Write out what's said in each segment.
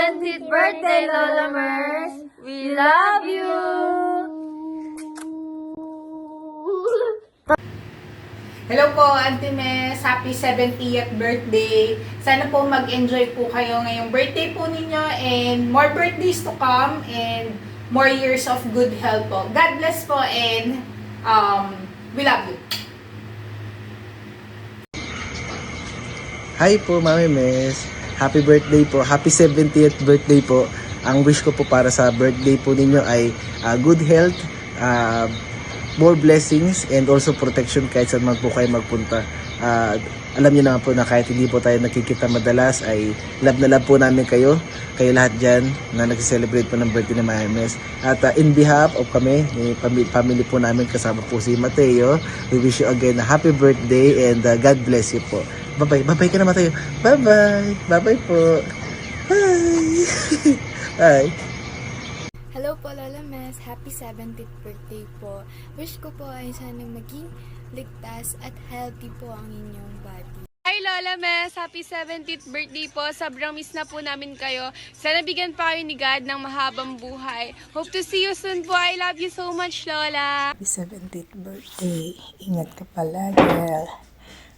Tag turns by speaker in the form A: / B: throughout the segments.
A: 70th birthday, Lola Mers! We love you!
B: Hello po, Auntie Mes. Happy 70th birthday. Sana po mag-enjoy po kayo ngayong birthday po ninyo and more birthdays to come and more years of good health po. God bless po and we love you.
C: Hi po, Mami Mes. Happy birthday po. Happy 70th birthday po. Ang wish ko po para sa birthday po ninyo ay good health, more blessings, and also protection kahit saan man po kayo magpunta. Alam niyo naman po na kahit hindi po tayo nakikita madalas ay love na love po namin kayo lahat dyan na nag-celebrate po ng birthday ni Mami Mes. At in behalf of kami, family po namin kasama po si Mateo, we wish you again a happy birthday and God bless you po. Bye-bye. Bye-bye ka naman tayo. Bye-bye. Bye-bye po. Bye. Bye.
D: Hello po, Lola Mes. Happy 70th birthday po. Wish ko po ay sanang maging ligtas at healthy po ang inyong body.
E: Hi Lola Mes! Happy 70th birthday po. Sobrang miss na po namin kayo. Sana bigyan pa kayo ni God ng mahabang buhay. Hope to see you soon po. I love you so much, Lola.
F: Happy 70th birthday. Ingat ka pala, girl.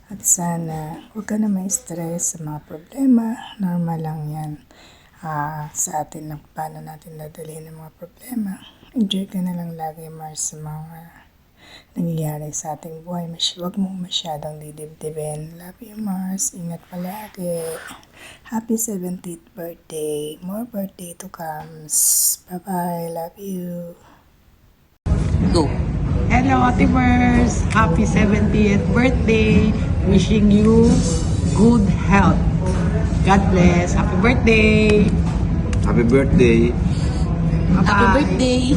F: At sana huwag ka na may stress sa mga problema. Normal lang yan. Sa atin na paano natin dadalhin ang mga problema. Enjoy ka na lang lagi, Mars, sa mga nangyayari sa ating buhay. Huwag mo masyadong didibdibin. Love you, Mars. Ingat palagi. Happy 70th birthday. More birthday to come. Bye-bye. Love you.
C: Go.
G: Hello, Ate Mers. Happy 70th birthday. Wishing you good health. God bless. Happy birthday.
H: Happy birthday.
A: Happy birthday!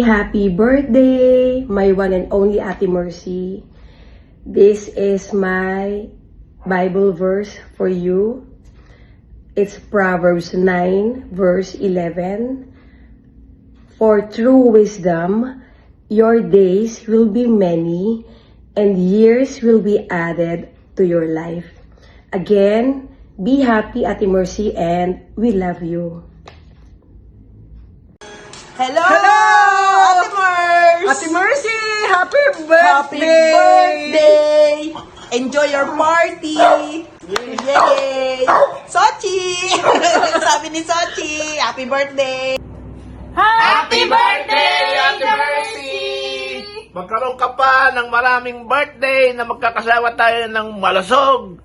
A: Happy birthday, my one and only Ate Mercy. This is my Bible verse for you. It's Proverbs 9, verse 11. For through wisdom, your days will be many, and years will be added to your life. Again, be happy, Ate Mercy, and we love you.
I: Hello! Ate Mers!
G: Ate Mercy! Happy birthday!
I: Happy birthday! Enjoy your party! Yay! Sochi! Sabi ni Sochi, happy birthday!
B: Happy birthday, Ate Mercy!
H: Magkaroon ka pa ng maraming birthday na magkakasawa tayo ng malusog,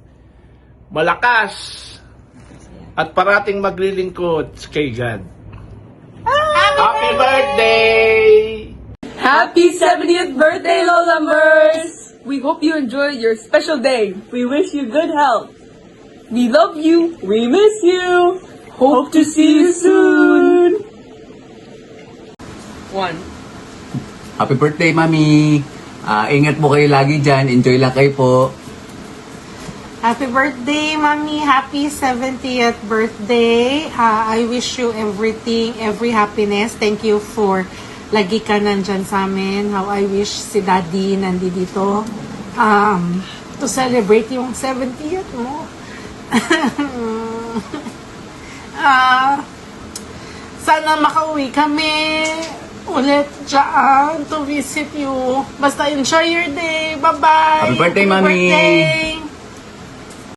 H: malakas, at parating maglilingkod kay God. Happy birthday!
A: Happy 70th birthday, Lola Mers! We hope you enjoyed your special day. We wish you good health. We love you. We miss you. Hope to see you soon.
J: Happy birthday, Mami! Ingat po kayo lagi dyan. Enjoy lang kayo po.
K: Happy birthday, Mommy. Happy 70th birthday. I wish you everything, every happiness. Thank you for lagi ka nandyan sa amin. How I wish si Daddy nandito to celebrate yung 70th mo. Sana makauwi kami ulit dyan to visit you. Basta enjoy your day. Bye-bye.
J: Happy birthday, Mami!
K: Birthday.